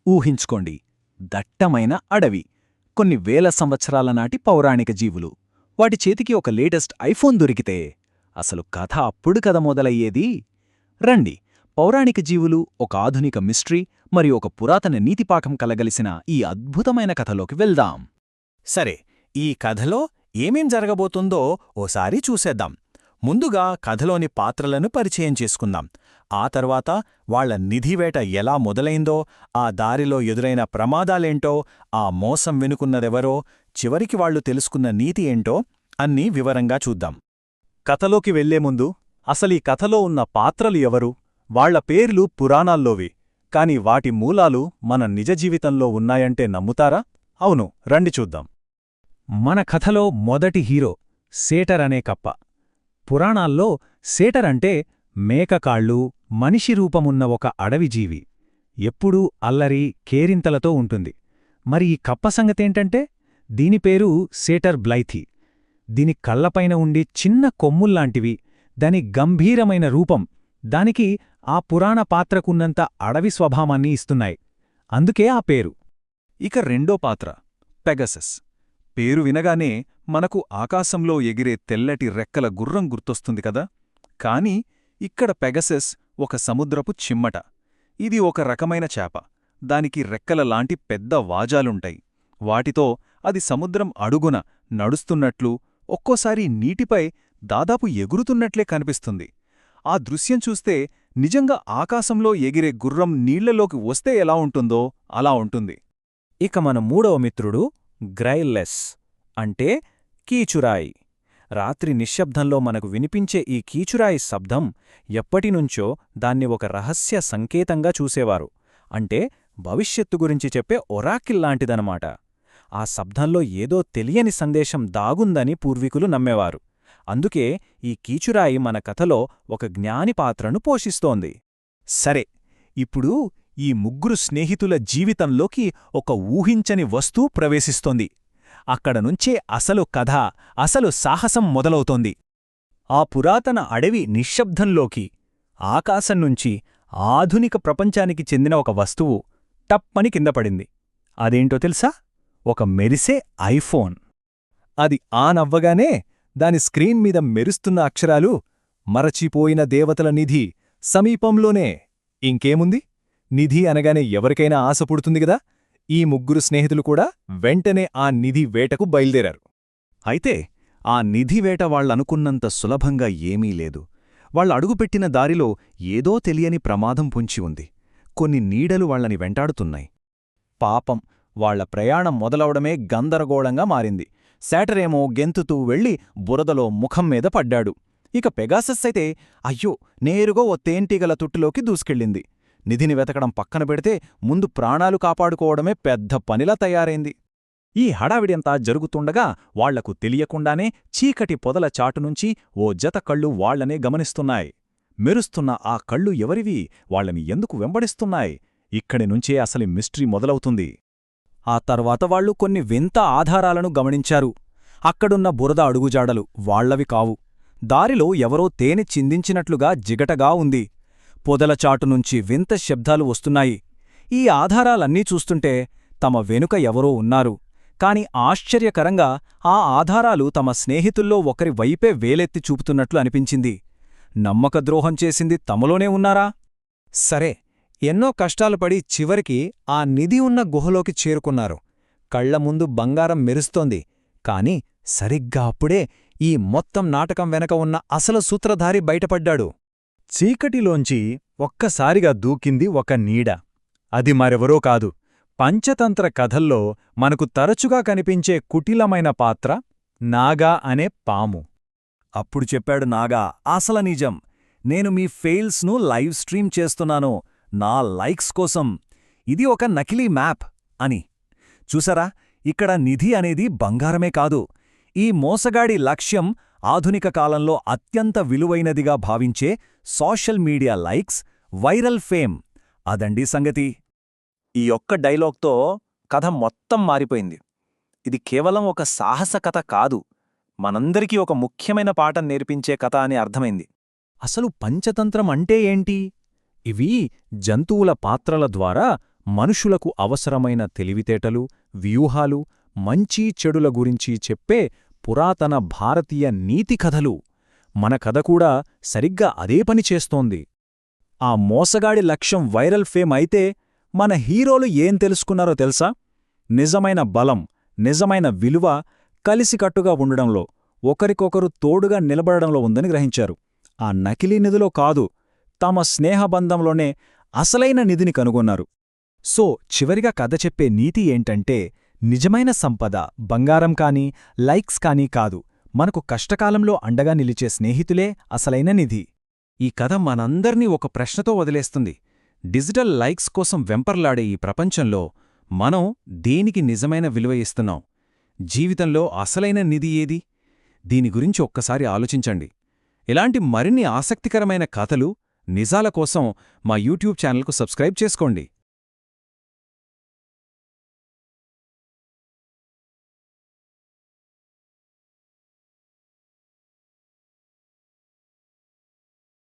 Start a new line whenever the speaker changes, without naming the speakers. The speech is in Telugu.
ఊహించుకోండి, దట్టమైన అడవి, కొన్ని వేల సంవత్సరాల నాటి పౌరాణిక జీవులు, వాటి చేతికి ఒక లేటెస్ట్ ఐఫోన్ దొరికితే అసలు కథ అప్పుడు కథ మొదలయ్యేది. రండి, పౌరాణిక జీవులు, ఒక ఆధునిక మిస్టరీ మరియు ఒక పురాతన నీతిపాఠం కలగలిసిన ఈ అద్భుతమైన కథలోకి వెళ్దాం.
సరే, ఈ కథలో ఏమేం జరగబోతుందో ఓసారి చూసేద్దాం. ముందుగా కథలోని పాత్రలను పరిచయం చేసుకుందాం. ఆ తర్వాత వాళ్ల నిధివేట ఎలా మొదలైందో, ఆ దారిలో ఎదురైన ప్రమాదాలేంటో, ఆ మోసం వెనుకున్నదెవరో, చివరికి వాళ్లు తెలుసుకున్న నీతి ఏంటో అన్నీ వివరంగా చూద్దాం.
కథలోకి వెళ్లే ముందు అసలీ కథలో ఉన్న పాత్రలు ఎవరు? వాళ్ల పేర్లు పురాణాల్లోవి, కాని వాటి మూలాలు మన నిజ జీవితంలో ఉన్నాయంటే నమ్ముతారా? అవును, రండి చూద్దాం. మన కథలో మొదటి హీరో సేటర్ అనే కప్ప. పురాణాల్లో సేటర్ అంటే మేకకాళ్ళు, మనిషి రూపమున్న ఒక అడవి జీవి. ఎప్పుడూ అల్లరి, కేరింతలతో ఉంటుంది. మరి ఈ కప్ప సంగతేంటంటే, దీని పేరు సేటర్ బ్లైథీ. దీని కళ్లపైన ఉండి చిన్న కొమ్ముల్లాంటివి, దాని గంభీరమైన రూపం దానికి ఆ పురాణ పాత్రకున్నంత అడవి స్వభావాన్ని ఇస్తున్నాయి. అందుకే ఆ పేరు.
ఇక రెండో పాత్ర పెగసస్. పేరు వినగానే మనకు ఆకాశంలో ఎగిరే తెల్లటి రెక్కల గుర్రం గుర్తొస్తుంది కదా. కాని ఇక్కడ పెగసస్ ఒక సముద్రపు చిమ్మట. ఇది ఒక రకమైన చేప. దానికి రెక్కలలాంటి పెద్ద వాజాలుంటాయి. వాటితో అది సముద్రం అడుగున నడుస్తున్నట్లు, ఒక్కోసారి నీటిపై దాదాపు ఎగురుతున్నట్లే కనిపిస్తుంది. ఆ దృశ్యం చూస్తే నిజంగా ఆకాశంలో ఎగిరే గుర్రం నీళ్లలోకి వస్తే ఎలా ఉంటుందో అలా ఉంటుంది.
ఇక మన మూడవ మిత్రుడు గ్రైల్లెస్, అంటే కీచురాయి. రాత్రి నిశ్శబ్దంలో మనకు వినిపించే ఈ కీచురాయి శబ్దం ఎప్పటినుంచో దాన్ని ఒక రహస్య సంకేతంగా చూసేవారు. అంటే భవిష్యత్తు గురించి చెప్పే ఒరాకిల్లాంటిదనమాట. ఆ శబ్దంలో ఏదో తెలియని సందేశం దాగుందని పూర్వీకులు నమ్మేవారు. అందుకే ఈ కీచురాయి మన కథలో ఒక జ్ఞాని పాత్రను పోషిస్తోంది.
సరే, ఇప్పుడు ఈ ముగ్గురు స్నేహితుల జీవితంలోకి ఒక ఊహించని వస్తువు ప్రవేశిస్తోంది. అక్కడనుంచే అసలు కథ, అసలు సాహసం మొదలవుతోంది. ఆ పురాతన అడవి నిశ్శబ్దంలోకి, ఆకాశంనుంచి ఆధునిక ప్రపంచానికి చెందిన ఒక వస్తువు టప్పని కిందపడింది. అదేంటో తెలుసా? ఒక మెరిసే ఐఫోన్. అది ఆన్ అవ్వగానే దాని స్క్రీన్ మీద మెరుస్తున్న అక్షరాలు మరచిపోయిన దేవతల నిధి సమీపంలోనే. ఇంకేముంది, నిధి అనగానే ఎవరికైనా ఆశ పుడుతుంది గదా. ఈ ముగ్గురు స్నేహితులు కూడా వెంటనే ఆ నిధి వేటకు బయల్దేరారు.
అయితే ఆ నిధివేట వాళ్లనుకున్నంత సులభంగా ఏమీ లేదు. వాళ్ళ అడుగుపెట్టిన దారిలో ఏదో తెలియని ప్రమాదం పొంచి ఉంది. కొన్ని నీడలు వాళ్లని వెంటాడుతున్నాయి.
పాపం, వాళ్ల ప్రయాణం మొదలవడమే గందరగోళంగా మారింది. శాటరేమో గెంతుతూ వెళ్లి బురదలో ముఖం మీద పడ్డాడు. ఇక పెగాసస్ అయితే అయ్యో, నేరుగా ఓ తేనెటీగల తుట్టులోకి దూసుకెళ్ళింది. నిధిని వెతకడం పక్కన పెడితే ముందు ప్రాణాలు కాపాడుకోవడమే పెద్ద పనిలా తయారైంది.
ఈ హడావిడంతా జరుగుతుండగా వాళ్లకు తెలియకుండానే చీకటి పొదల చాటునుంచి ఓ జత కళ్ళు వాళ్లనే గమనిస్తున్నాయి. మెరుస్తున్న ఆ కళ్ళు ఎవరివి? వాళ్లని ఎందుకు వెంబడిస్తున్నాయి? ఇక్కడి నుంచే అసలు మిస్టరీ మొదలవుతుంది.
ఆ తర్వాత వాళ్లు కొన్ని వింత ఆధారాలను గమనించారు. అక్కడున్న బురద అడుగుజాడలు వాళ్లవి కావు. దారిలో ఎవరో తేనె చిందించినట్లుగా జిగటగా ఉంది. పొదలచాటునుంచి వింత శబ్దాలు వస్తున్నాయి. ఈ ఆధారాలన్నీ చూస్తుంటే తమ వెనుక ఎవరో ఉన్నారు. కాని ఆశ్చర్యకరంగా ఆ ఆధారాలు తమ స్నేహితుల్లో ఒకరి వైపే వేలెత్తి చూపుతున్నట్లు అనిపించింది. నమ్మకద్రోహం చేసింది తమలోనే ఉన్నారా?
సరే, ఎన్నో కష్టాలు పడి చివరికి ఆ నిధి ఉన్న గుహలోకి చేరుకున్నారు. కళ్లముందు బంగారం మెరుస్తోంది. కాని సరిగ్గా అప్పుడే ఈ మొత్తం నాటకం వెనక ఉన్న అసలు సూత్రధారి బయటపడ్డాడు.
చీకటిలోంచి ఒక్కసారిగా దూకింది ఒక నీడ. అది మరెవరో కాదు, పంచతంత్ర కథల్లో మనకు తరచుగా కనిపించే కుటిలమైన పాత్ర నాగా అనే పాము.
అప్పుడు చెప్పాడు నాగా అసల నిజం. నేను మీ ఫెయిల్స్ను లైవ్ స్ట్రీమ్ చేస్తున్నాను, నా లైక్స్ కోసం. ఇది ఒక నకిలీ మ్యాప్ అని. చూసారా, ఇక్కడ నిధి అనేది బంగారమే కాదు. ఈ మోసగాడి లక్ష్యం ఆధునిక కాలంలో అత్యంత విలువైనదిగా భావించే social media likes, viral fame. అదండీ సంగతి.
ఈ ఒక్క డైలాగ్తో కథ మొత్తం మారిపోయింది. ఇది కేవలం ఒక సాహస కథ కాదు, మనందరికీ ఒక ముఖ్యమైన పాఠం నేర్పించే కథ అని అర్థమైంది. అసలు పంచతంత్రం అంటే ఏంటి? ఇవి జంతువుల పాత్రల ద్వారా
మనుషులకు అవసరమైన తెలివితేటలు, వ్యూహాలు, మంచి చెడుల గురించి చెప్పే పురాతన భారతీయ నీతి కథలు. మన కథ కూడా సరిగ్గా అదే పని చేస్తోంది. ఆ మోసగాడి లక్ష్యం వైరల్ ఫేమ్ అయితే మన హీరోలు ఏం తెలుసుకున్నారో తెలుసా? నిజమైన బలం, నిజమైన విలువ కలిసికట్టుగా ఉండడంలో, ఒకరికొకరు తోడుగా నిలబడడంలో ఉందని గ్రహించారు. ఆ నకిలీ నిధిలో కాదు, తమ స్నేహబంధంలోనే అసలైన నిధిని కనుగొన్నారు. సో చివరిగా కథ చెప్పే నీతి ఏంటంటే, నిజమైన సంపద బంగారం కానీ లైక్స్ కానీ కాదు, మనకు కష్టకాలంలో అండగా నిలిచే స్నేహితులే అసలైన నిధి.
ఈ కథ మనందర్నీ ఒక ప్రశ్నతో వదిలేస్తుంది. డిజిటల్ లైక్స్ కోసం వెంపర్లాడే ఈ ప్రపంచంలో మనం దేనికి నిజమైన విలువ ఇస్తున్నాం? జీవితంలో అసలైన నిధి ఏది? దీని గురించి ఒక్కసారి ఆలోచించండి. ఇలాంటి మరిన్ని ఆసక్తికరమైన కథలు, నిజాల కోసం మా యూట్యూబ్ ఛానల్కు సబ్స్క్రైబ్ చేసుకోండి.